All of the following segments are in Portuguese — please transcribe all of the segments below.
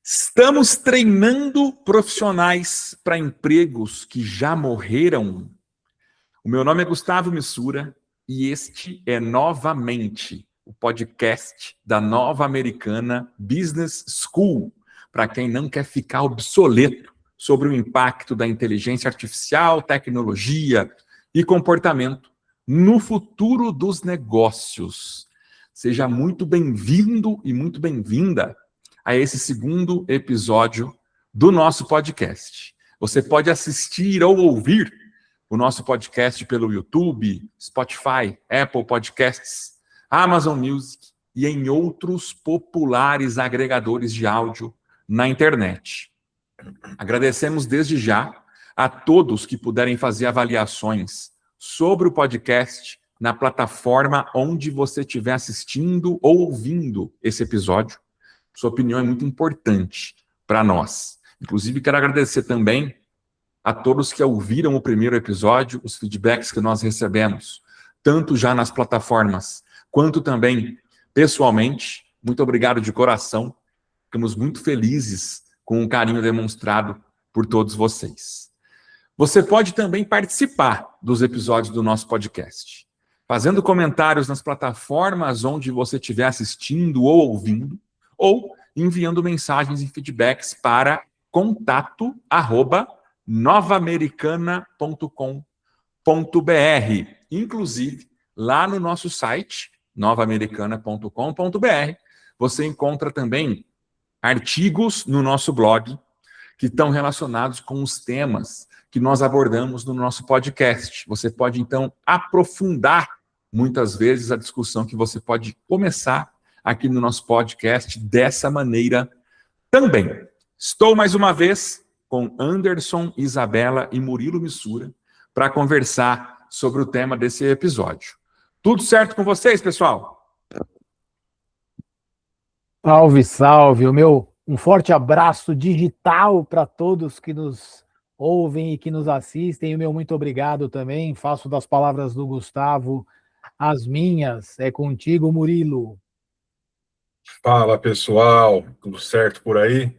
Estamos treinando profissionais para empregos que já morreram. O meu nome é Gustavo Missura e este é Novamente, o podcast da Nova Americana Business School, para quem não quer ficar obsoleto sobre o impacto da inteligência artificial, tecnologia e comportamento no futuro dos negócios. Seja muito bem-vindo e muito bem-vinda a esse segundo episódio do nosso podcast. Você pode assistir ou ouvir o nosso podcast pelo YouTube, Spotify, Apple Podcasts, Amazon Music e em outros populares agregadores de áudio na internet. Agradecemos desde já a todos que puderem fazer avaliações sobre o podcast na plataforma onde você estiver assistindo ou ouvindo esse episódio. Sua opinião é muito importante para nós. Inclusive, quero agradecer também a todos que ouviram o primeiro episódio, os feedbacks que nós recebemos, tanto já nas plataformas, quanto também pessoalmente. Muito obrigado de coração. Ficamos muito felizes com o carinho demonstrado por todos vocês. Você pode também participar dos episódios do nosso podcast, fazendo comentários nas plataformas onde você estiver assistindo ou ouvindo, ou enviando mensagens e feedbacks para contato@novamericana.com.br. Inclusive, lá no nosso site, novamericana.com.br, você encontra também artigos no nosso blog que estão relacionados com os temas que nós abordamos no nosso podcast. Você pode, então, aprofundar, muitas vezes, a discussão que você pode começar aqui no nosso podcast dessa maneira também. Estou mais uma vez com Anderson, Isabela e Murilo Missura para conversar sobre o tema desse episódio. Tudo certo com vocês, pessoal? Salve, salve. Um forte abraço digital para todos que nos ouvem e que nos assistem. O meu muito obrigado também. Faço das palavras do Gustavo as minhas. É contigo, Murilo. Fala, pessoal, tudo certo por aí?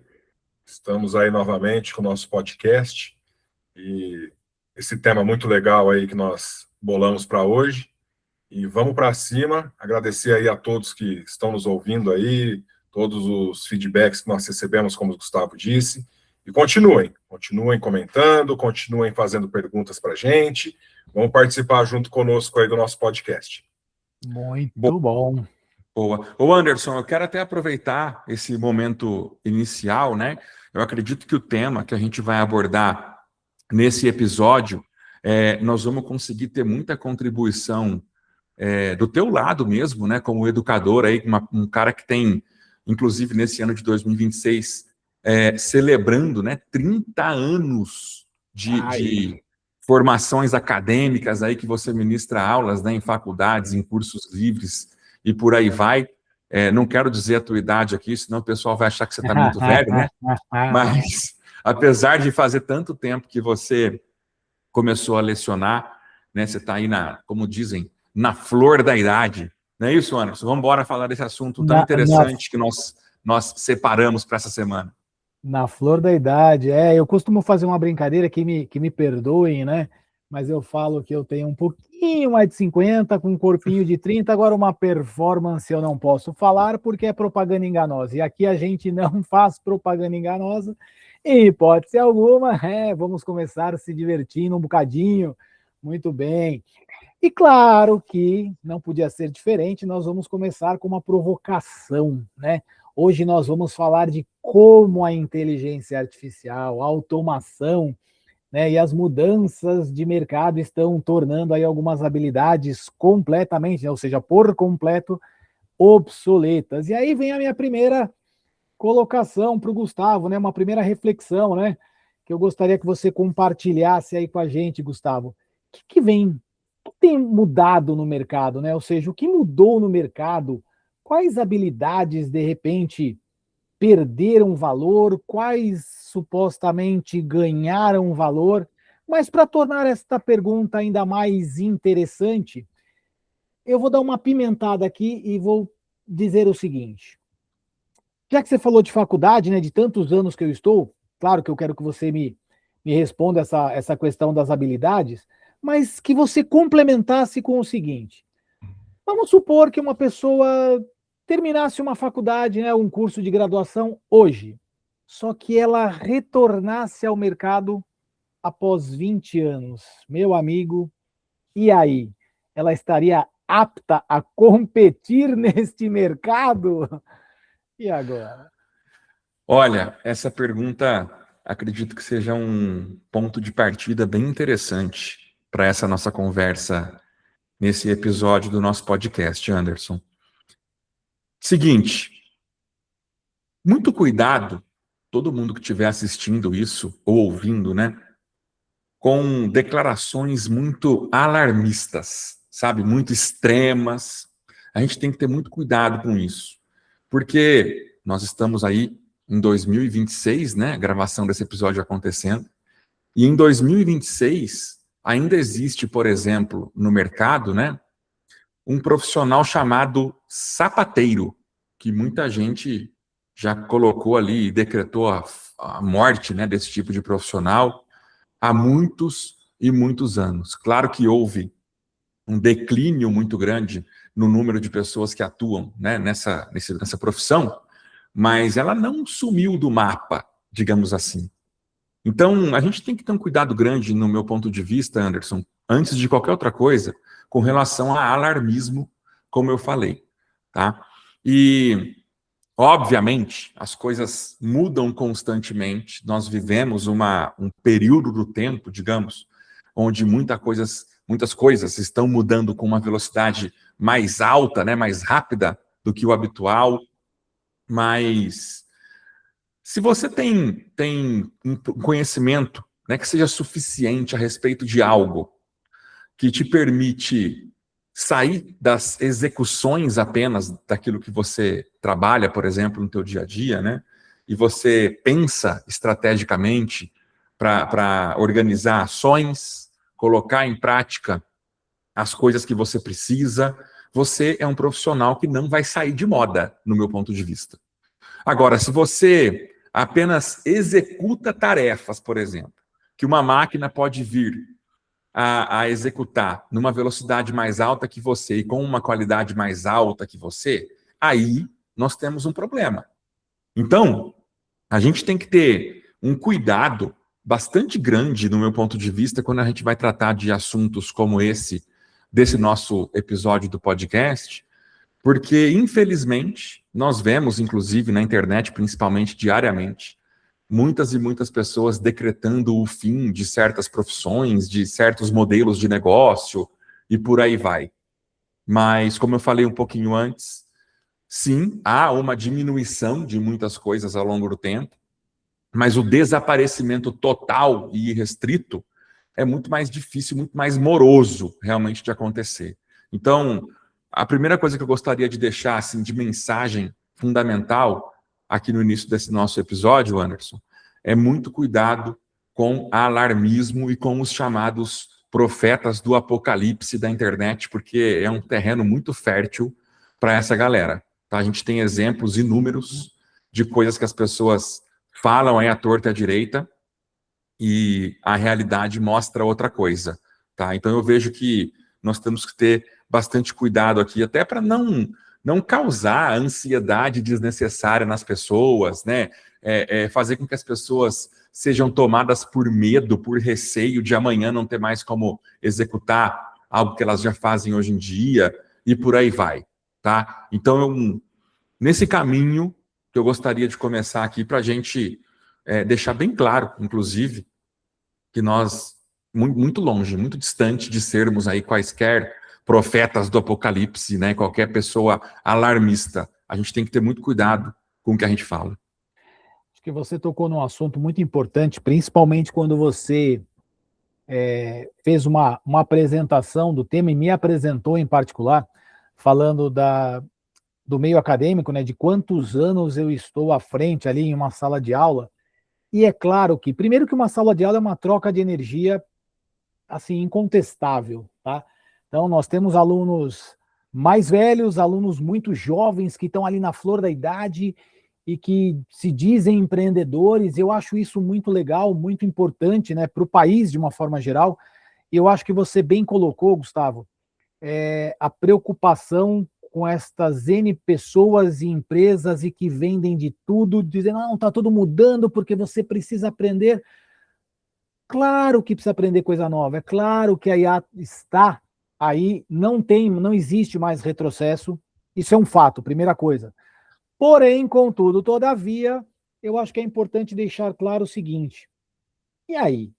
Estamos aí novamente com o nosso podcast e esse tema muito legal aí que nós bolamos para hoje. E vamos para cima, agradecer aí a todos que estão nos ouvindo aí, todos os feedbacks que nós recebemos, como o Gustavo disse, e continuem comentando, continuem fazendo perguntas para a gente, vamos participar junto conosco aí do nosso podcast. Muito bom. Boa. Ô Anderson, eu quero até aproveitar esse momento inicial, né? Eu acredito que o tema que a gente vai abordar nesse episódio, nós vamos conseguir ter muita contribuição do teu lado mesmo, né? Como educador aí, um cara que tem, inclusive nesse ano de 2026, celebrando, né, 30 anos de formações acadêmicas aí que você ministra aulas, né, em faculdades, em cursos livres e por aí vai. Não quero dizer a tua idade aqui, senão o pessoal vai achar que você está muito velho, né? Mas, apesar de fazer tanto tempo que você começou a lecionar, né, você está aí como dizem, na flor da idade. Não é isso, Anderson? Vamos embora falar desse assunto tão interessante que nós separamos para essa semana. Na flor da idade. Eu costumo fazer uma brincadeira, que me perdoem, né? Mas eu falo que eu tenho um pouquinho mais de 50, com um corpinho de 30, agora uma performance eu não posso falar porque é propaganda enganosa. E aqui a gente não faz propaganda enganosa, em hipótese alguma. Vamos começar se divertindo um bocadinho. Muito bem. E claro que não podia ser diferente, nós vamos começar com uma provocação, né? Hoje nós vamos falar de como a inteligência artificial, a automação, né, e as mudanças de mercado estão tornando aí algumas habilidades completamente, ou seja, por completo, obsoletas. E aí vem a minha primeira colocação para o Gustavo, né, uma primeira reflexão, né, que eu gostaria que você compartilhasse aí com a gente, Gustavo. O que tem mudado no mercado, né? Ou seja, o que mudou no mercado? Quais habilidades, de repente, perderam valor? Quais supostamente ganharam valor? Mas para tornar esta pergunta ainda mais interessante, eu vou dar uma pimentada aqui e vou dizer o seguinte: Já que você falou de faculdade, né, de tantos anos que eu estou, claro que eu quero que você me responda essa questão das habilidades, mas que você complementasse com o seguinte: vamos supor que uma pessoa terminasse uma faculdade, né, um curso de graduação hoje, só que ela retornasse ao mercado após 20 anos. Meu amigo, e aí? Ela estaria apta a competir neste mercado? E agora? Olha, essa pergunta acredito que seja um ponto de partida bem interessante para essa nossa conversa nesse episódio do nosso podcast, Anderson. Seguinte, muito cuidado, todo mundo que estiver assistindo isso ou ouvindo, né, com declarações muito alarmistas, sabe, muito extremas. A gente tem que ter muito cuidado com isso, porque nós estamos aí em 2026, né, a gravação desse episódio acontecendo, e em 2026 ainda existe, por exemplo, no mercado, né, um profissional chamado sapateiro, que muita gente já colocou ali e decretou a morte, né, desse tipo de profissional há muitos e muitos anos. Claro que houve um declínio muito grande no número de pessoas que atuam, né, nessa profissão, mas ela não sumiu do mapa, digamos assim. Então, a gente tem que ter um cuidado grande, no meu ponto de vista, Anderson, antes de qualquer outra coisa, com relação a alarmismo, como eu falei, tá? E, obviamente, as coisas mudam constantemente, nós vivemos um período do tempo, digamos, onde muitas coisas estão mudando com uma velocidade mais alta, né, mais rápida do que o habitual, mas se você tem um conhecimento, né, que seja suficiente a respeito de algo que te permite sair das execuções apenas daquilo que você trabalha, por exemplo, no teu dia a dia, né, e você pensa estrategicamente para organizar ações, colocar em prática as coisas que você precisa, você é um profissional que não vai sair de moda, no meu ponto de vista. Agora, se você apenas executa tarefas, por exemplo, que uma máquina pode vir a executar numa velocidade mais alta que você e com uma qualidade mais alta que você, aí nós temos um problema. Então, a gente tem que ter um cuidado bastante grande, no meu ponto de vista, quando a gente vai tratar de assuntos como esse, desse nosso episódio do podcast, porque, infelizmente, nós vemos, inclusive na internet, principalmente diariamente, muitas e muitas pessoas decretando o fim de certas profissões, de certos modelos de negócio, e por aí vai. Mas, como eu falei um pouquinho antes, sim, há uma diminuição de muitas coisas ao longo do tempo, mas o desaparecimento total e irrestrito é muito mais difícil, muito mais moroso realmente de acontecer. Então, a primeira coisa que eu gostaria de deixar assim, de mensagem fundamental aqui no início desse nosso episódio, Anderson, é muito cuidado com alarmismo e com os chamados profetas do apocalipse da internet, porque é um terreno muito fértil para essa galera. Tá? A gente tem exemplos inúmeros de coisas que as pessoas falam aí à torta e à direita, e a realidade mostra outra coisa, tá? Então eu vejo que nós temos que ter bastante cuidado aqui, até para não causar ansiedade desnecessária nas pessoas, né? Fazer com que as pessoas sejam tomadas por medo, por receio de amanhã não ter mais como executar algo que elas já fazem hoje em dia, e por aí vai, tá? Então, nesse caminho que eu gostaria de começar aqui para a gente deixar bem claro, inclusive, que nós, muito longe, muito distante de sermos aí quaisquer profetas do apocalipse, né? Qualquer pessoa alarmista. A gente tem que ter muito cuidado com o que a gente fala. Acho que você tocou num assunto muito importante, principalmente quando você fez uma apresentação do tema e me apresentou em particular, falando do meio acadêmico, né, de quantos anos eu estou à frente ali em uma sala de aula. E é claro que, primeiro que uma sala de aula é uma troca de energia, assim, incontestável, tá? Então, nós temos alunos mais velhos, alunos muito jovens que estão ali na flor da idade, e que se dizem empreendedores. Eu acho isso muito legal, muito importante, né, para o país de uma forma geral. E eu acho que você bem colocou, Gustavo, a preocupação com estas N pessoas e empresas e que vendem de tudo, dizendo, não, está tudo mudando porque você precisa aprender. Claro que precisa aprender coisa nova, é claro que a IA está aí, não existe mais retrocesso, isso é um fato, primeira coisa. Porém, contudo, todavia, eu acho que é importante deixar claro o seguinte, e aí,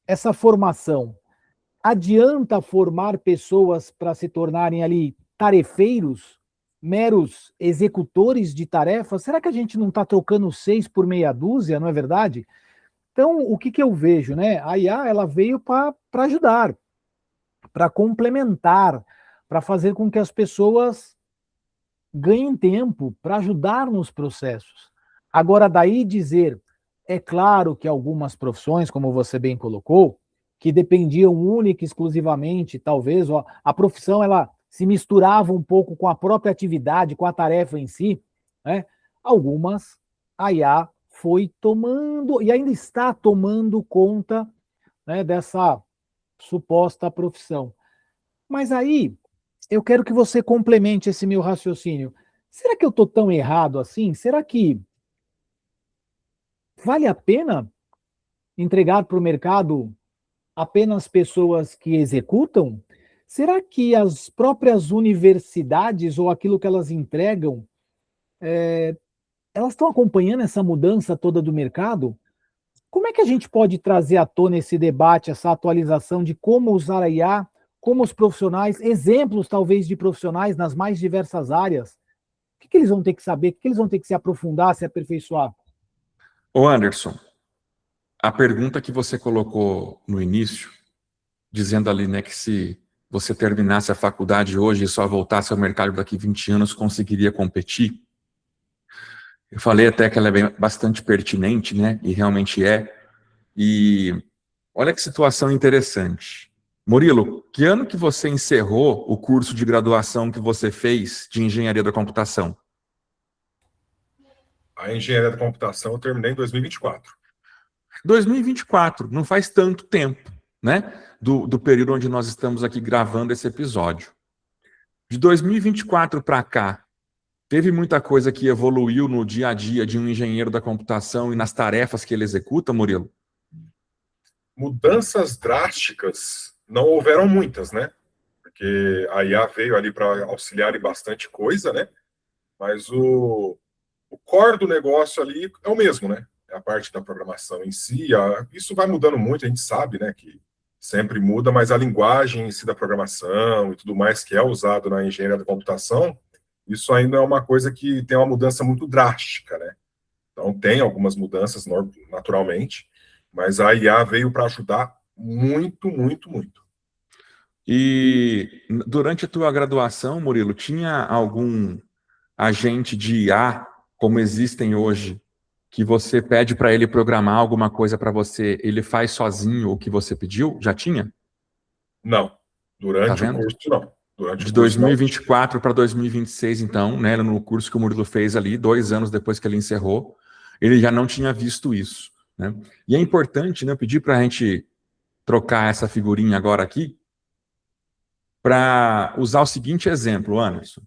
essa formação, adianta formar pessoas para se tornarem ali tarefeiros, meros executores de tarefas? Será que a gente não está trocando 6 por meia dúzia, não é verdade? Então, o que eu vejo, né? A IA, ela veio para ajudar, para complementar, para fazer com que as pessoas ganhem tempo, para ajudar nos processos. Agora, daí dizer, é claro que algumas profissões, como você bem colocou, que dependiam única e exclusivamente, talvez, a profissão ela se misturava um pouco com a própria atividade, com a tarefa em si, né? Algumas, a IA foi tomando, e ainda está tomando conta, né, dessa suposta profissão. Mas aí, eu quero que você complemente esse meu raciocínio. Será que eu estou tão errado assim? Será que vale a pena entregar para o mercado apenas pessoas que executam? Será que as próprias universidades ou aquilo que elas entregam, elas estão acompanhando essa mudança toda do mercado? Como é que a gente pode trazer à tona esse debate, essa atualização de como usar a IA, como os profissionais, exemplos talvez de profissionais nas mais diversas áreas? O que eles vão ter que saber? O que eles vão ter que se aprofundar, se aperfeiçoar? Ô Anderson, a pergunta que você colocou no início, dizendo ali, né, que se você terminasse a faculdade hoje e só voltasse ao mercado daqui 20 anos, conseguiria competir? Eu falei até que ela é bastante pertinente, né, e realmente é. E olha que situação interessante. Murilo, que ano que você encerrou o curso de graduação que você fez de engenharia da computação? A engenharia da computação eu terminei em 2024. 2024, não faz tanto tempo, né? Do período onde nós estamos aqui gravando esse episódio. De 2024 para cá, teve muita coisa que evoluiu no dia a dia de um engenheiro da computação e nas tarefas que ele executa, Murilo? Mudanças drásticas não houveram muitas, né? Porque a IA veio ali para auxiliar em bastante coisa, né? Mas o core do negócio ali é o mesmo, né? É a parte da programação em si. Isso vai mudando muito, a gente sabe, né? Que sempre muda, mas a linguagem em si da programação e tudo mais que é usado na engenharia da computação, isso ainda é uma coisa que tem uma mudança muito drástica, né? Então, tem algumas mudanças, naturalmente, mas a IA veio para ajudar muito, muito, muito. E durante a tua graduação, Murilo, tinha algum agente de IA, como existem hoje, que você pede para ele programar alguma coisa para você, ele faz sozinho o que você pediu? Já tinha? Não. Durante Tá o vendo? curso, não. Durante De o curso, não. 2024 para 2026, então, né, no curso que o Murilo fez ali, 2 anos depois que ele encerrou, ele já não tinha visto isso, né? E é importante, né, eu pedi para a gente trocar essa figurinha agora aqui, para usar o seguinte exemplo, Anderson.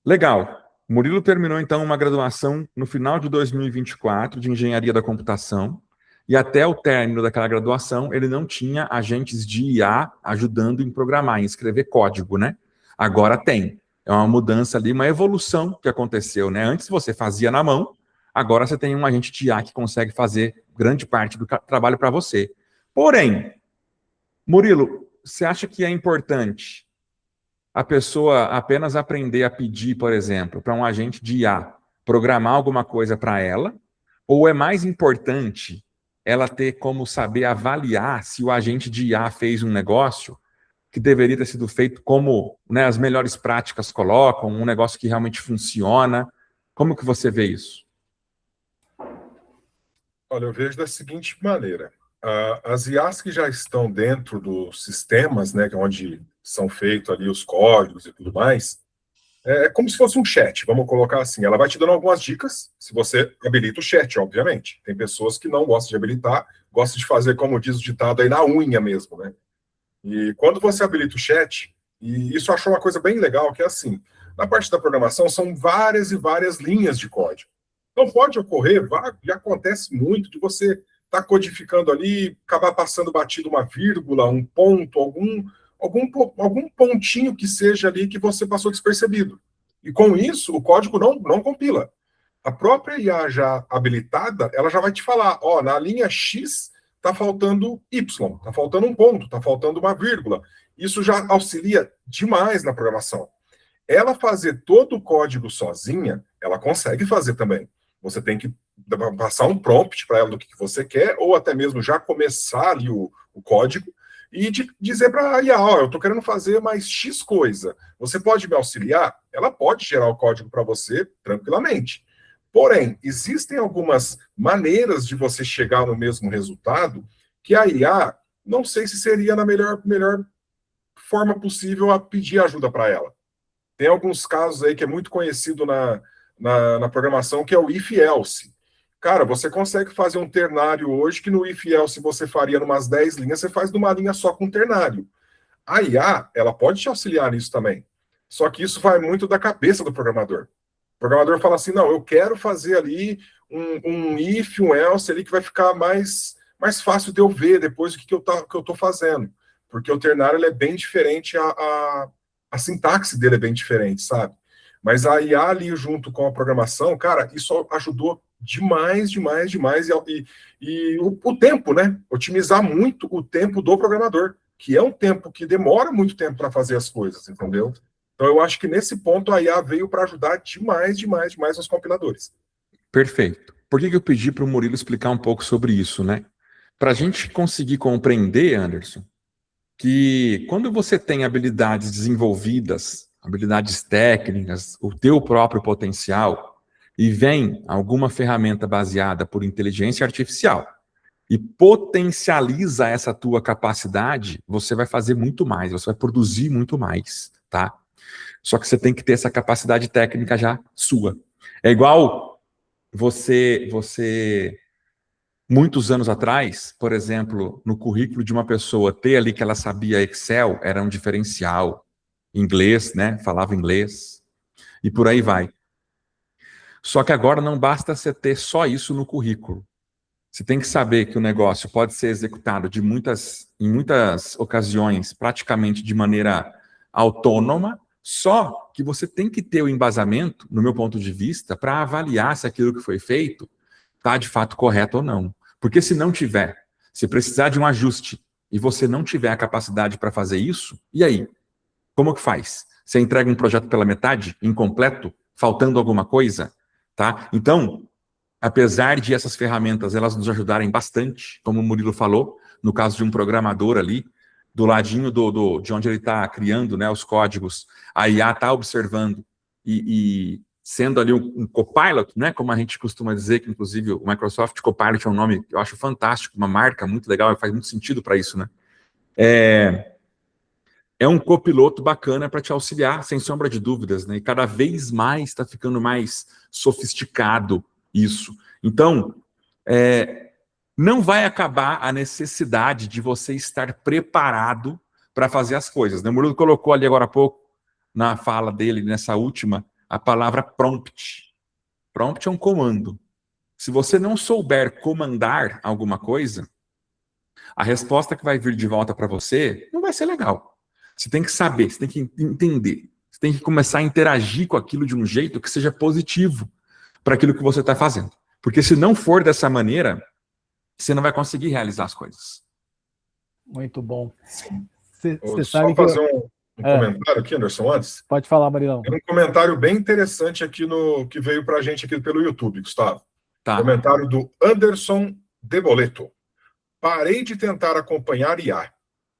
Legal, o Murilo terminou, então, uma graduação no final de 2024 de Engenharia da Computação, e até o término daquela graduação, ele não tinha agentes de IA ajudando em programar, em escrever código, né? Agora tem. É uma mudança ali, uma evolução que aconteceu, né? Antes você fazia na mão, agora você tem um agente de IA que consegue fazer grande parte do trabalho para você. Porém, Murilo, você acha que é importante a pessoa apenas aprender a pedir, por exemplo, para um agente de IA programar alguma coisa para ela, ou é mais importante ela ter como saber avaliar se o agente de IA fez um negócio que deveria ter sido feito como, né, as melhores práticas colocam, um negócio que realmente funciona? Como que você vê isso? Olha, eu vejo da seguinte maneira. As IAs que já estão dentro dos sistemas, né, onde são feitos ali os códigos e tudo mais, É como se fosse um chat, vamos colocar assim. Ela vai te dando algumas dicas, se você habilita o chat, obviamente. Tem pessoas que não gostam de habilitar, gostam de fazer, como diz o ditado aí, na unha mesmo, né? E quando você habilita o chat, e isso eu achou uma coisa bem legal, que é assim, na parte da programação são várias e várias linhas de código. Então pode ocorrer, já acontece muito, de você estar codificando ali, acabar passando batido uma vírgula, um ponto, algum pontinho que seja ali que você passou despercebido. E com isso, o código não compila. A própria IA já habilitada, ela já vai te falar, ó, na linha X está faltando Y, está faltando um ponto, está faltando uma vírgula. Isso já auxilia demais na programação. Ela fazer todo o código sozinha, ela consegue fazer também. Você tem que passar um prompt para ela do que você quer, ou até mesmo já começar ali o código, e dizer para a IA, ó, eu estou querendo fazer mais X coisa. Você pode me auxiliar? Ela pode gerar o código para você tranquilamente. Porém, existem algumas maneiras de você chegar no mesmo resultado que a IA, não sei se seria na melhor forma possível a pedir ajuda para ela. Tem alguns casos aí que é muito conhecido na programação, que é o if-else. Cara, você consegue fazer um ternário hoje que no if-else você faria umas 10 linhas, você faz numa linha só com ternário. A IA, ela pode te auxiliar nisso também. Só que isso vai muito da cabeça do programador. O programador fala assim, não, eu quero fazer ali um if, um else ali que vai ficar mais fácil de eu ver depois o que eu estou fazendo. Porque o ternário ele é bem diferente, a sintaxe dele é bem diferente, sabe? Mas a IA ali junto com a programação, cara, isso ajudou demais. E o tempo, né? Otimizar muito o tempo do programador, que é um tempo que demora muito tempo para fazer as coisas, entendeu? Então eu acho que nesse ponto a IA veio para ajudar demais os compiladores. Perfeito. Por que eu pedi para o Murilo explicar um pouco sobre isso, né? Para a gente conseguir compreender, Anderson, que quando você tem habilidades desenvolvidas, habilidades técnicas, o teu próprio potencial, e vem alguma ferramenta baseada por inteligência artificial e potencializa essa tua capacidade, você vai fazer muito mais, você vai produzir muito mais, tá? Só que você tem que ter essa capacidade técnica já sua. É igual você muitos anos atrás, por exemplo, no currículo de uma pessoa, ter ali que ela sabia Excel era um diferencial. Inglês, né? Falava inglês. E por aí vai. Só que agora não basta você ter só isso no currículo. Você tem que saber que o negócio pode ser executado em muitas ocasiões, praticamente de maneira autônoma, só que você tem que ter o embasamento, no meu ponto de vista, para avaliar se aquilo que foi feito está de fato correto ou não. Porque se não tiver, se precisar de um ajuste e você não tiver a capacidade para fazer isso, e aí? Como que faz? Você entrega um projeto pela metade, incompleto, faltando alguma coisa? Tá? Então, apesar de essas ferramentas elas nos ajudarem bastante, como o Murilo falou, no caso de um programador ali, do ladinho de onde ele está criando, né, os códigos, a IA está observando e sendo ali um copilot, né, como a gente costuma dizer, que inclusive o Microsoft Copilot é um nome que eu acho fantástico, uma marca muito legal, e faz muito sentido para isso, né? É um copiloto bacana para te auxiliar, sem sombra de dúvidas, né? E cada vez mais está ficando mais sofisticado isso. Então, não vai acabar a necessidade de você estar preparado para fazer as coisas, né? O Murilo colocou ali agora há pouco, na fala dele, nessa última, a palavra prompt. Prompt é um comando. Se você não souber comandar alguma coisa, a resposta que vai vir de volta para você não vai ser legal. Você tem que saber, você tem que entender, você tem que começar a interagir com aquilo de um jeito que seja positivo para aquilo que você está fazendo. Porque se não for dessa maneira, você não vai conseguir realizar as coisas. Muito bom. Você sabe fazer um comentário aqui, Anderson, antes? Pode falar, Marilão. Tem um comentário bem interessante aqui que veio para a gente aqui pelo YouTube, Gustavo. Tá. Comentário do Anderson De Boleto. Parei de tentar acompanhar IA.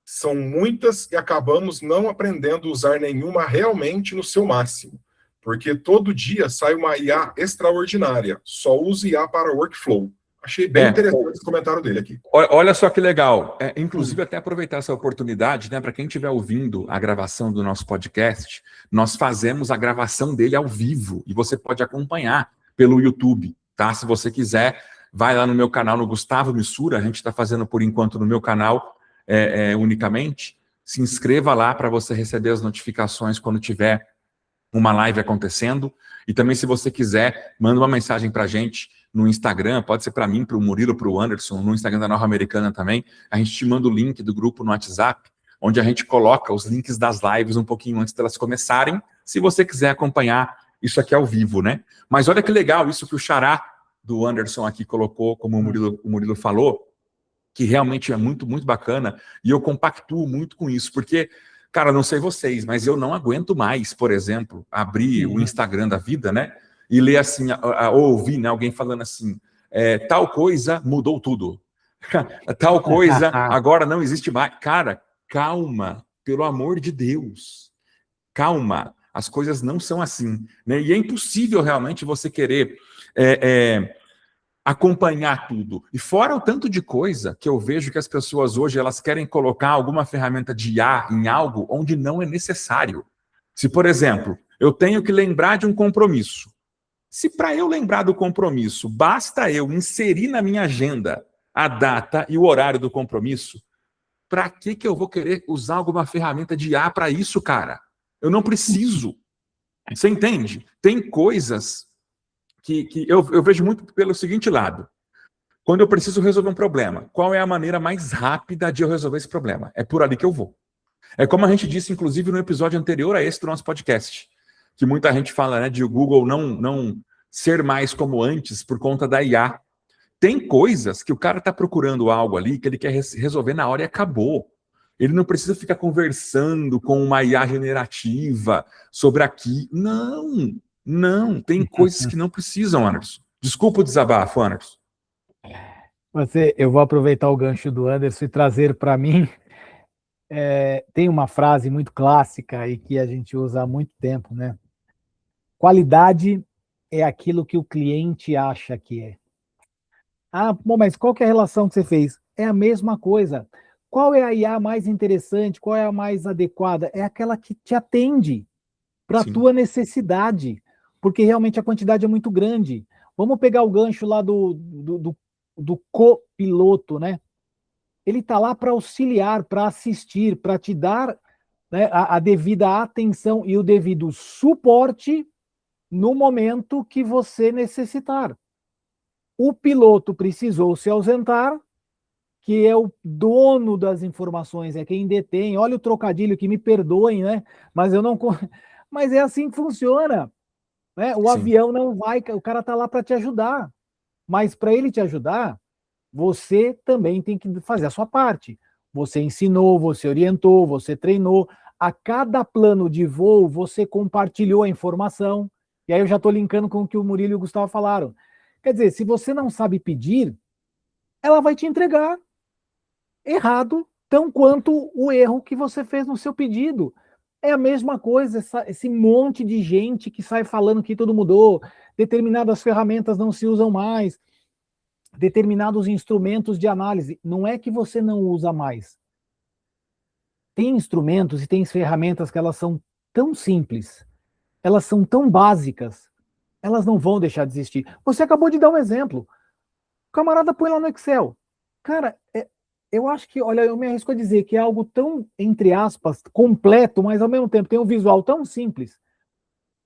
São muitas e acabamos não aprendendo a usar nenhuma realmente no seu máximo. Porque todo dia sai uma IA extraordinária. Só uso IA para workflow. Achei bem interessante esse comentário dele aqui. Olha só que legal. Inclusive, até aproveitar essa oportunidade, né, para quem estiver ouvindo a gravação do nosso podcast, nós fazemos a gravação dele ao vivo e você pode acompanhar pelo YouTube, tá? Se você quiser, vai lá no meu canal, no Gustavo Missura, a gente está fazendo por enquanto no meu canal unicamente. Se inscreva lá para você receber as notificações quando tiver uma live acontecendo. E também, se você quiser, manda uma mensagem para a gente no Instagram, pode ser para mim, para o Murilo, para o Anderson, no Instagram da Nova Americana também. A gente te manda o link do grupo no WhatsApp, onde a gente coloca os links das lives um pouquinho antes delas começarem, se você quiser acompanhar isso aqui ao vivo, né? Mas olha que legal isso que o xará do Anderson aqui colocou, como o Murilo falou, que realmente é muito, muito bacana, e eu compactuo muito com isso, porque, cara, não sei vocês, mas eu não aguento mais, por exemplo, abrir o Instagram da vida, né? E ler assim, ou ouvir, né, alguém falando assim, tal coisa mudou tudo. Tal coisa agora não existe mais. Cara, calma, pelo amor de Deus. Calma, as coisas não são assim, né? E é impossível realmente você querer acompanhar tudo. E fora o tanto de coisa que eu vejo que as pessoas hoje elas querem colocar alguma ferramenta de IA em algo onde não é necessário. Se, por exemplo, eu tenho que lembrar de um compromisso. Se para eu lembrar do compromisso, basta eu inserir na minha agenda a data e o horário do compromisso, para que eu vou querer usar alguma ferramenta de IA para isso, cara? Eu não preciso. Você entende? Tem coisas que eu vejo muito pelo seguinte lado. Quando eu preciso resolver um problema, qual é a maneira mais rápida de eu resolver esse problema? É por ali que eu vou. É como a gente disse, inclusive, no episódio anterior a esse do nosso podcast, que muita gente fala, né, de o Google não ser mais como antes por conta da IA. Tem coisas que o cara está procurando algo ali que ele quer resolver na hora e acabou. Ele não precisa ficar conversando com uma IA generativa sobre aqui. Não. Tem coisas que não precisam, Anderson. Desculpa o desabafo, Anderson. Eu vou aproveitar o gancho do Anderson e trazer para mim. Tem uma frase muito clássica e que a gente usa há muito tempo, né? Qualidade é aquilo que o cliente acha que é. Bom, mas qual que é a relação que você fez? É a mesma coisa. Qual é a IA mais interessante? Qual é a mais adequada? É aquela que te atende para a tua necessidade, porque realmente a quantidade é muito grande. Vamos pegar o gancho lá do copiloto, né? Ele está lá para auxiliar, para assistir, para te dar, né, a devida atenção e o devido suporte no momento que você necessitar. O piloto precisou se ausentar, que é o dono das informações, é quem detém. Olha o trocadilho, que me perdoem, né? Mas eu não... Mas é assim que funciona, né? O avião não vai... O cara está lá para te ajudar. Mas para ele te ajudar, você também tem que fazer a sua parte. Você ensinou, você orientou, você treinou. A cada plano de voo, você compartilhou a informação. E aí eu já estou linkando com o que o Murilo e o Gustavo falaram. Quer dizer, se você não sabe pedir, ela vai te entregar errado, tão quanto o erro que você fez no seu pedido. É a mesma coisa, esse monte de gente que sai falando que tudo mudou, determinadas ferramentas não se usam mais, determinados instrumentos de análise. Não é que você não usa mais. Tem instrumentos e tem ferramentas que elas são tão simples, elas são tão básicas, elas não vão deixar de existir. Você acabou de dar um exemplo. O camarada põe lá no Excel. Cara, eu acho que, olha, eu me arrisco a dizer que é algo tão, entre aspas, completo, mas ao mesmo tempo tem um visual tão simples.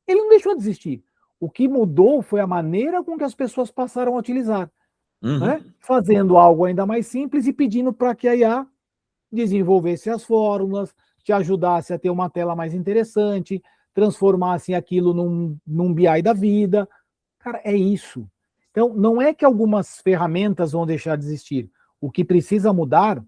Ele não deixou de existir. O que mudou foi a maneira com que as pessoas passaram a utilizar. Né? Fazendo algo ainda mais simples e pedindo para que a IA desenvolvesse as fórmulas, te ajudasse a ter uma tela mais interessante, transformasse aquilo num BI da vida. Cara, é isso. Então, não é que algumas ferramentas vão deixar de existir. O que precisa mudar,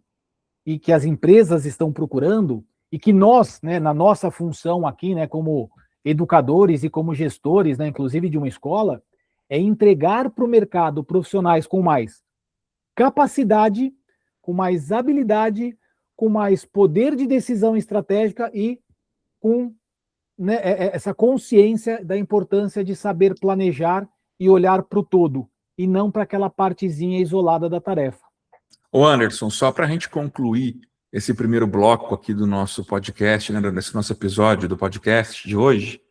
e que as empresas estão procurando, e que nós, né, na nossa função aqui, né, como educadores e como gestores, né, inclusive de uma escola, é entregar para o mercado profissionais com mais capacidade, com mais habilidade, com mais poder de decisão estratégica e com, né, essa consciência da importância de saber planejar e olhar para o todo e não para aquela partezinha isolada da tarefa. Ô Anderson, só para a gente concluir esse primeiro bloco aqui do nosso podcast, né, desse nosso episódio do podcast de hoje,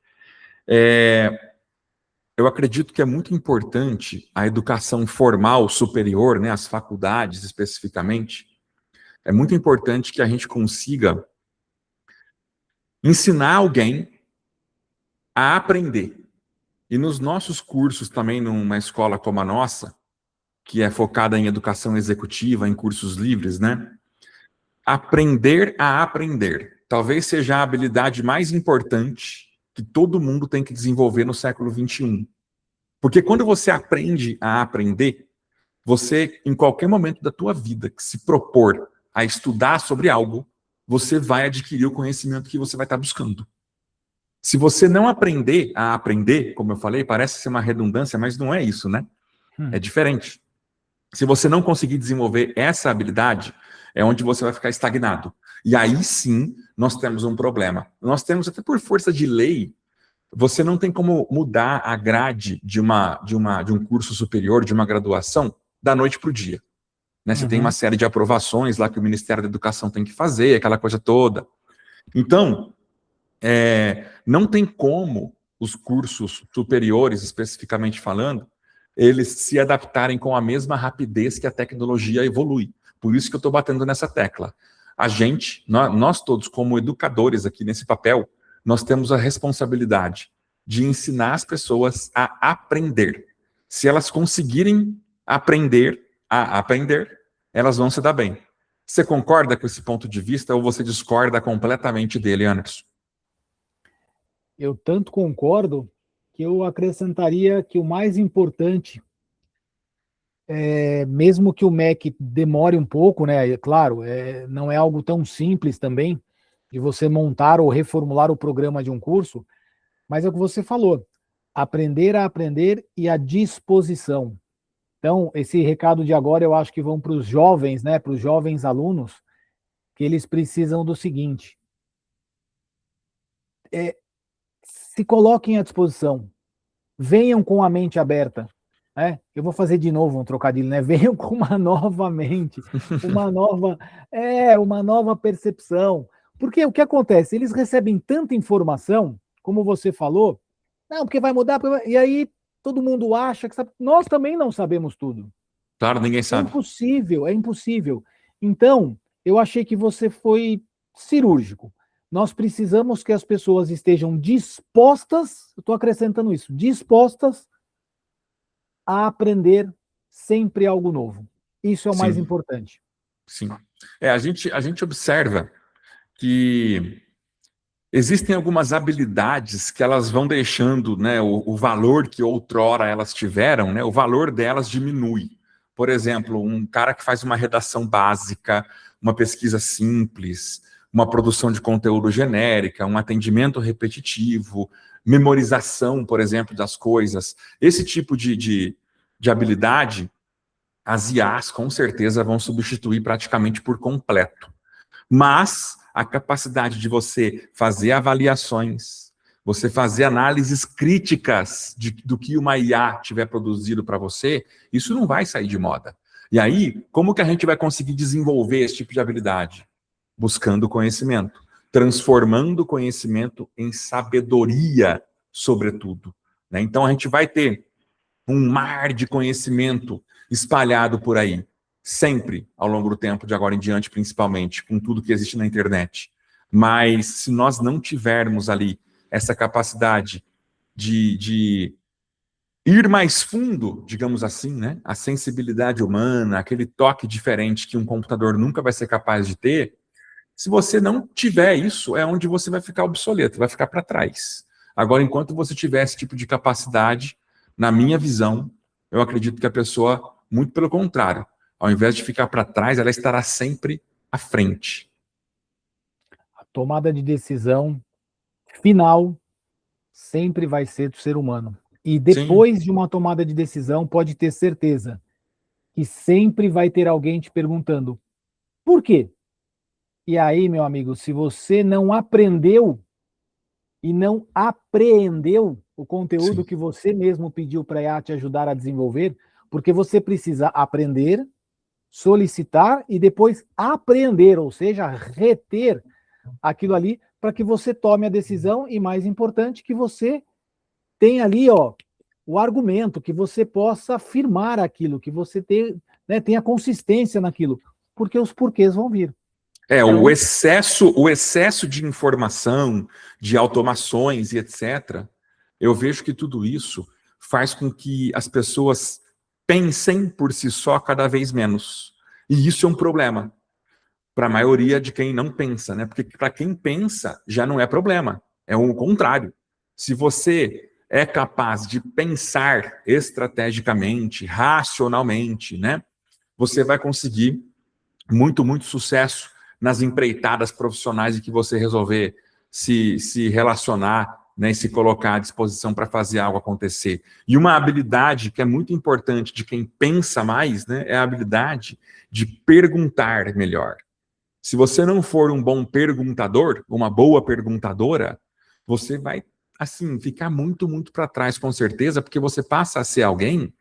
eu acredito que é muito importante a educação formal superior, né, as faculdades especificamente, é muito importante que a gente consiga ensinar alguém a aprender. E nos nossos cursos também, numa escola como a nossa, que é focada em educação executiva, em cursos livres, né? Aprender a aprender. Talvez seja a habilidade mais importante que todo mundo tem que desenvolver no século XXI. Porque quando você aprende a aprender, você, em qualquer momento da tua vida, que se propor a estudar sobre algo, você vai adquirir o conhecimento que você vai estar buscando. Se você não aprender a aprender, como eu falei, parece ser uma redundância, mas não é isso, né? É diferente. Se você não conseguir desenvolver essa habilidade, é onde você vai ficar estagnado. E aí sim, nós temos um problema. Nós temos, até por força de lei, você não tem como mudar a grade de um curso superior, de uma graduação, da noite para o dia. Né? Você tem uma série de aprovações lá que o Ministério da Educação tem que fazer, aquela coisa toda. Então, não tem como os cursos superiores, especificamente falando, eles se adaptarem com a mesma rapidez que a tecnologia evolui. Por isso que eu estou batendo nessa tecla. A gente, nós todos como educadores aqui nesse papel, nós temos a responsabilidade de ensinar as pessoas a aprender. Se elas conseguirem aprender a aprender, elas vão se dar bem. Você concorda com esse ponto de vista ou você discorda completamente dele, Anderson? Eu tanto concordo que eu acrescentaria que o mais importante, mesmo que o MEC demore um pouco, né? Claro, não é algo tão simples também de você montar ou reformular o programa de um curso, mas é o que você falou, aprender a aprender e a disposição. Então, esse recado de agora eu acho que vão para os jovens, né? Para os jovens alunos, que eles precisam do seguinte: se coloquem à disposição, venham com a mente aberta. Eu vou fazer de novo um trocadilho, né? Venham com uma nova mente, uma nova percepção. Porque o que acontece? Eles recebem tanta informação, como você falou, não, porque vai mudar, e aí todo mundo acha que sabe. Nós também não sabemos tudo. Claro, ninguém É sabe. impossível, é impossível. Então, eu achei que você foi cirúrgico. Nós precisamos que as pessoas estejam dispostas, eu estou acrescentando isso, dispostas a aprender sempre algo novo. Isso é o mais importante. Sim. A gente observa que existem algumas habilidades que elas vão deixando, né, o valor que outrora elas tiveram, né, o valor delas diminui. Por exemplo, um cara que faz uma redação básica, uma pesquisa simples, uma produção de conteúdo genérica, um atendimento repetitivo, memorização, por exemplo, das coisas. Esse tipo de habilidade, as IAs com certeza vão substituir praticamente por completo. Mas a capacidade de você fazer avaliações, você fazer análises críticas do que uma IA tiver produzido para você, isso não vai sair de moda. E aí, como que a gente vai conseguir desenvolver esse tipo de habilidade? Buscando conhecimento, transformando o conhecimento em sabedoria, sobretudo. Né? Então, a gente vai ter um mar de conhecimento espalhado por aí, sempre, ao longo do tempo, de agora em diante, principalmente, com tudo que existe na internet. Mas, se nós não tivermos ali essa capacidade de ir mais fundo, digamos assim, né? A sensibilidade humana, aquele toque diferente que um computador nunca vai ser capaz de ter, se você não tiver isso, é onde você vai ficar obsoleto, vai ficar para trás. Agora, enquanto você tiver esse tipo de capacidade, na minha visão, eu acredito que a pessoa, muito pelo contrário, ao invés de ficar para trás, ela estará sempre à frente. A tomada de decisão final sempre vai ser do ser humano. E depois de uma tomada de decisão, pode ter certeza que sempre vai ter alguém te perguntando por quê? E aí, meu amigo, se você não aprendeu e não apreendeu o conteúdo que você mesmo pediu para a IA te ajudar a desenvolver, Porque você precisa aprender, solicitar e depois aprender, ou seja, reter aquilo ali para que você tome a decisão e, mais importante, que você tenha ali, ó, o argumento, que você possa afirmar aquilo, que você tenha consistência naquilo, porque os porquês vão vir. Então, o excesso de informação, de automações e etc., eu vejo que tudo isso faz com que as pessoas pensem por si só cada vez menos. E isso é um problema para a maioria de quem não pensa, né? Porque para quem pensa já não é problema, é o contrário. Se você é capaz de pensar estrategicamente, racionalmente, né? Você vai conseguir muito, muito sucesso nas empreitadas profissionais em que você resolver se relacionar, né, e se colocar à disposição para fazer algo acontecer. E uma habilidade que é muito importante de quem pensa mais, né, é a habilidade de perguntar melhor. Se você não for um bom perguntador, uma boa perguntadora, você vai, assim, ficar muito, muito para trás, com certeza, porque você passa a ser alguém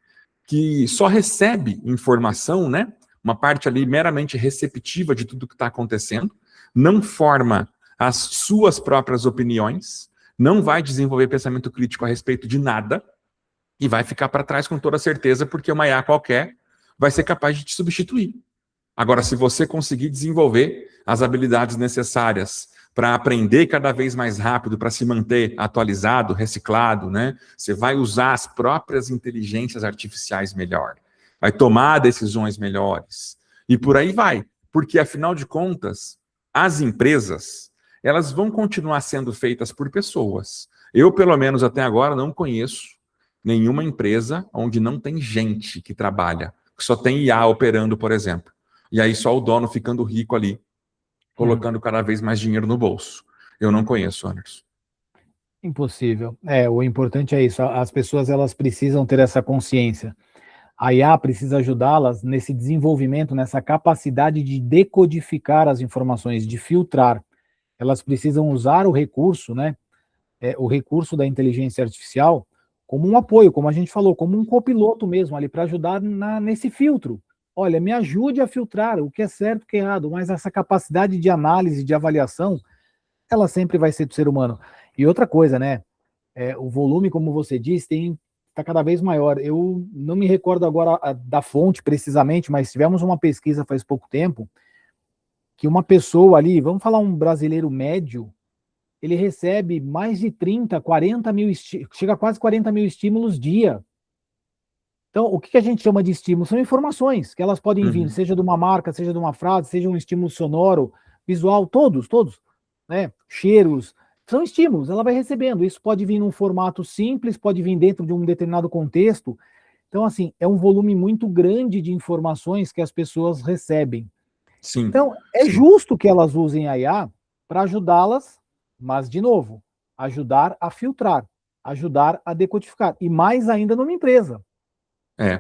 que só recebe informação, né, uma parte ali meramente receptiva de tudo que está acontecendo, não forma as suas próprias opiniões, não vai desenvolver pensamento crítico a respeito de nada e vai ficar para trás com toda certeza, porque uma IA qualquer vai ser capaz de te substituir. Agora, se você conseguir desenvolver as habilidades necessárias para aprender cada vez mais rápido, para se manter atualizado, reciclado, né? Você vai usar as próprias inteligências artificiais melhor, vai tomar decisões melhores, e por aí vai. Porque, afinal de contas, as empresas, elas vão continuar sendo feitas por pessoas. Eu, pelo menos até agora, não conheço nenhuma empresa onde não tem gente que trabalha, que só tem IA operando, por exemplo. E aí só o dono ficando rico ali, colocando cada vez mais dinheiro no bolso. Eu não conheço, Anderson. impossível. O importante é isso, as pessoas elas precisam ter essa consciência. A IA precisa ajudá-las nesse desenvolvimento, nessa capacidade de decodificar as informações, de filtrar. Elas precisam usar o recurso, né, o recurso da inteligência artificial como um apoio, como a gente falou, como um copiloto mesmo ali para ajudar nesse filtro. Olha, me ajude a filtrar o que é certo e o que é errado, mas essa capacidade de análise, de avaliação, ela sempre vai ser do ser humano. E outra coisa, né, o volume, como você disse, está cada vez maior. Eu não me recordo agora da fonte precisamente, mas tivemos uma pesquisa faz pouco tempo que uma pessoa ali, vamos falar um brasileiro médio, ele recebe mais de 30, 40 mil, chega a quase 40 mil estímulos dia. Então, o que a gente chama de estímulo? São informações que elas podem vir, seja de uma marca, seja de uma frase, seja um estímulo sonoro, visual, todos, né? Cheiros, são estímulos, ela vai recebendo. Isso pode vir num formato simples, pode vir dentro de um determinado contexto. Então, assim, é um volume muito grande de informações que as pessoas recebem. Sim. Então, é justo que elas usem a IA para ajudá-las, mas, de novo, ajudar a filtrar, ajudar a decodificar. E mais ainda numa empresa.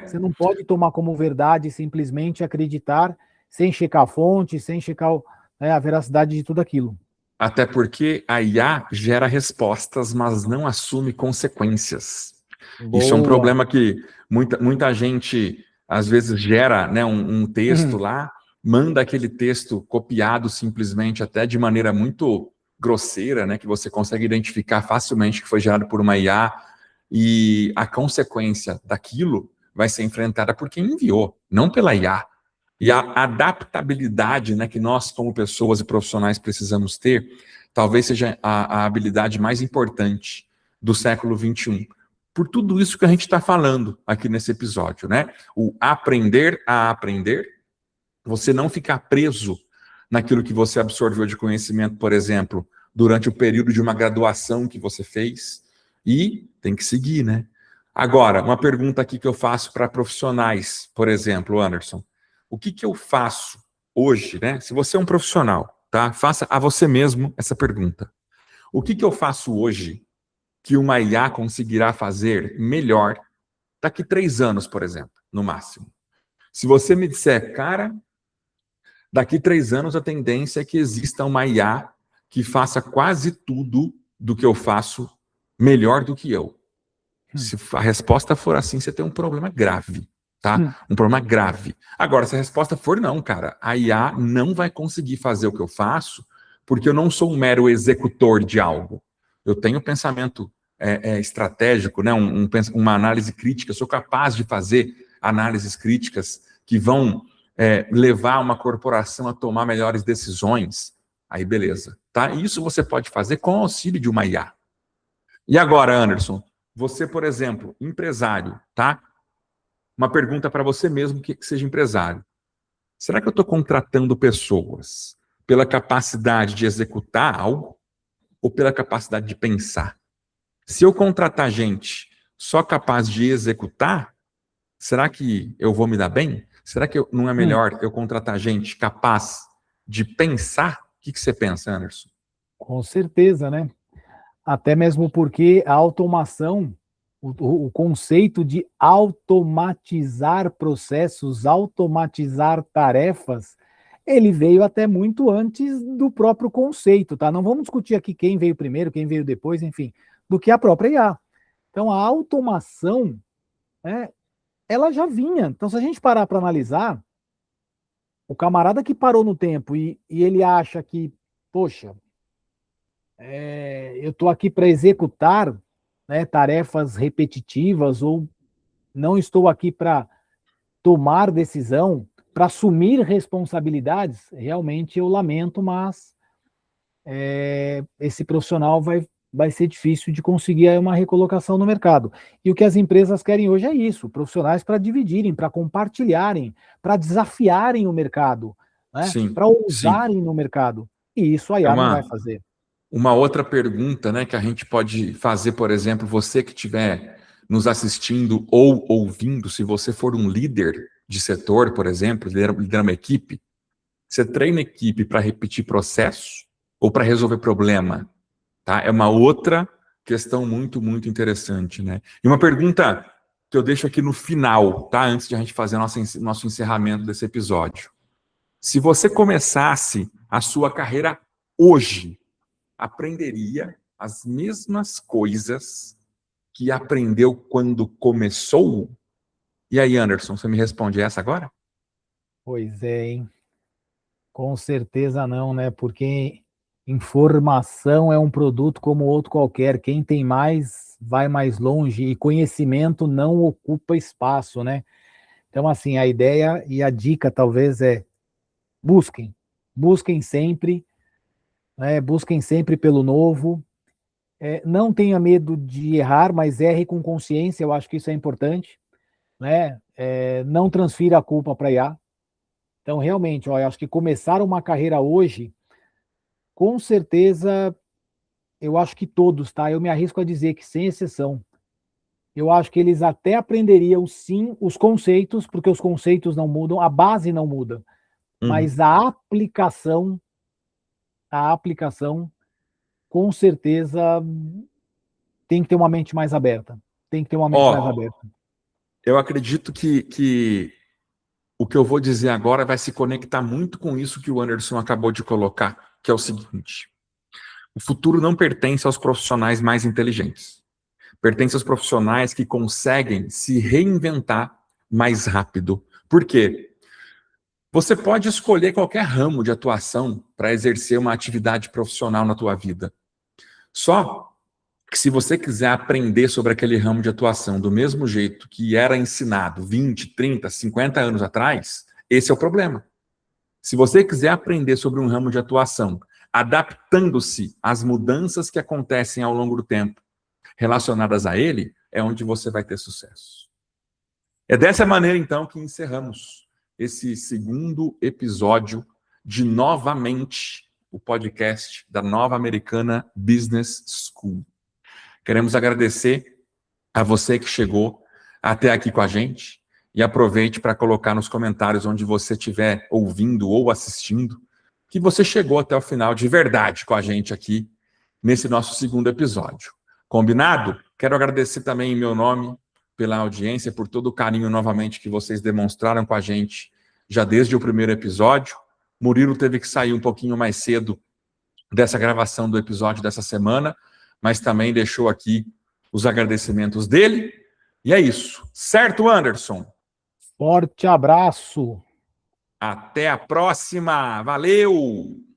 Você não pode tomar como verdade simplesmente acreditar sem checar a fonte, sem checar a veracidade de tudo aquilo. Até porque a IA gera respostas, mas não assume consequências. Boa. Isso é um problema que muita gente, às vezes, gera, né, um texto lá, manda aquele texto copiado simplesmente, até de maneira muito grosseira, né, que você consegue identificar facilmente que foi gerado por uma IA, e a consequência daquilo vai ser enfrentada por quem enviou, não pela IA. E a adaptabilidade, né, que nós, como pessoas e profissionais, precisamos ter, talvez seja a habilidade mais importante do século XXI. Por tudo isso que a gente está falando aqui nesse episódio, né? O aprender a aprender, você não ficar preso naquilo que você absorveu de conhecimento, por exemplo, durante o período de uma graduação que você fez, e tem que seguir, né? Agora, uma pergunta aqui que eu faço para profissionais, por exemplo, Anderson. O que eu faço hoje, né? Se você é um profissional, tá? Faça a você mesmo essa pergunta. O que eu faço hoje que uma IA conseguirá fazer melhor daqui 3 anos, por exemplo, no máximo? Se você me disser, cara, daqui 3 anos a tendência é que exista uma IA que faça quase tudo do que eu faço melhor do que eu. Se a resposta for assim, você tem um problema grave. tá? Um problema grave. Agora, se a resposta for não, cara, a IA não vai conseguir fazer o que eu faço porque eu não sou um mero executor de algo. Eu tenho pensamento estratégico, né? Uma análise crítica, eu sou capaz de fazer análises críticas que vão levar uma corporação a tomar melhores decisões. Aí, beleza. Tá? Isso você pode fazer com o auxílio de uma IA. E agora, Anderson, você, por exemplo, empresário, tá? Uma pergunta para você mesmo que seja empresário. Será que eu estou contratando pessoas pela capacidade de executar algo ou pela capacidade de pensar? Se eu contratar gente só capaz de executar, será que eu vou me dar bem? Será que não é melhor eu contratar gente capaz de pensar? O que você pensa, Anderson? Com certeza, né? Até mesmo porque a automação, o conceito de automatizar processos, automatizar tarefas, ele veio até muito antes do próprio conceito, tá? Não vamos discutir aqui quem veio primeiro, quem veio depois, enfim, do que a própria IA. Então, a automação, ela já vinha. Então, se a gente parar para analisar, o camarada que parou no tempo e ele acha que, poxa, eu estou aqui para executar, né, tarefas repetitivas, ou não estou aqui para tomar decisão, para assumir responsabilidades, realmente eu lamento, mas esse profissional vai ser difícil de conseguir aí uma recolocação no mercado. E o que as empresas querem hoje é isso, profissionais para dividirem, para compartilharem, para desafiarem o mercado, né? Para ousarem no mercado. E isso a IA não vai fazer. Uma outra pergunta, né, que a gente pode fazer, por exemplo, você que estiver nos assistindo ou ouvindo, se você for um líder de setor, por exemplo, liderar uma equipe, você treina a equipe para repetir processo ou para resolver problema? Tá? É uma outra questão muito, muito interessante, né? E uma pergunta que eu deixo aqui no final, tá? Antes de a gente fazer nosso encerramento desse episódio. Se você começasse a sua carreira hoje, aprenderia as mesmas coisas que aprendeu quando começou? E aí, Anderson, você me responde essa agora? Pois é, hein? Com certeza não, né? Porque informação é um produto como outro qualquer. Quem tem mais, vai mais longe, e conhecimento não ocupa espaço, né? Então, assim, a ideia e a dica talvez é busquem sempre, né? Busquem sempre pelo novo. Não tenha medo de errar, mas erre com consciência, eu acho que isso é importante, né? Não transfira a culpa para IA. Então, realmente, ó, eu acho que começar uma carreira hoje, com certeza, eu acho que todos, tá? Eu me arrisco a dizer que, sem exceção, eu acho que eles até aprenderiam, sim, os conceitos, porque os conceitos não mudam, a base não muda, mas a aplicação, com certeza, tem que ter uma mente mais aberta. Tem que ter uma mente mais aberta. Eu acredito que o que eu vou dizer agora vai se conectar muito com isso que o Anderson acabou de colocar, que é o seguinte: o futuro não pertence aos profissionais mais inteligentes. Pertence aos profissionais que conseguem se reinventar mais rápido. Por quê? Você pode escolher qualquer ramo de atuação para exercer uma atividade profissional na tua vida. Só que se você quiser aprender sobre aquele ramo de atuação do mesmo jeito que era ensinado 20, 30, 50 anos atrás, esse é o problema. Se você quiser aprender sobre um ramo de atuação, adaptando-se às mudanças que acontecem ao longo do tempo relacionadas a ele, é onde você vai ter sucesso. É dessa maneira, então, que encerramos esse segundo episódio de Novamente, o podcast da Nova Americana Business School. Queremos agradecer a você que chegou até aqui com a gente e aproveite para colocar nos comentários onde você estiver ouvindo ou assistindo que você chegou até o final de verdade com a gente aqui nesse nosso segundo episódio. Combinado? Quero agradecer também em meu nome pela audiência, por todo o carinho novamente que vocês demonstraram com a gente já desde o primeiro episódio. Murilo teve que sair um pouquinho mais cedo dessa gravação do episódio dessa semana, mas também deixou aqui os agradecimentos dele. E é isso. Certo, Anderson? Forte abraço. Até a próxima. Valeu!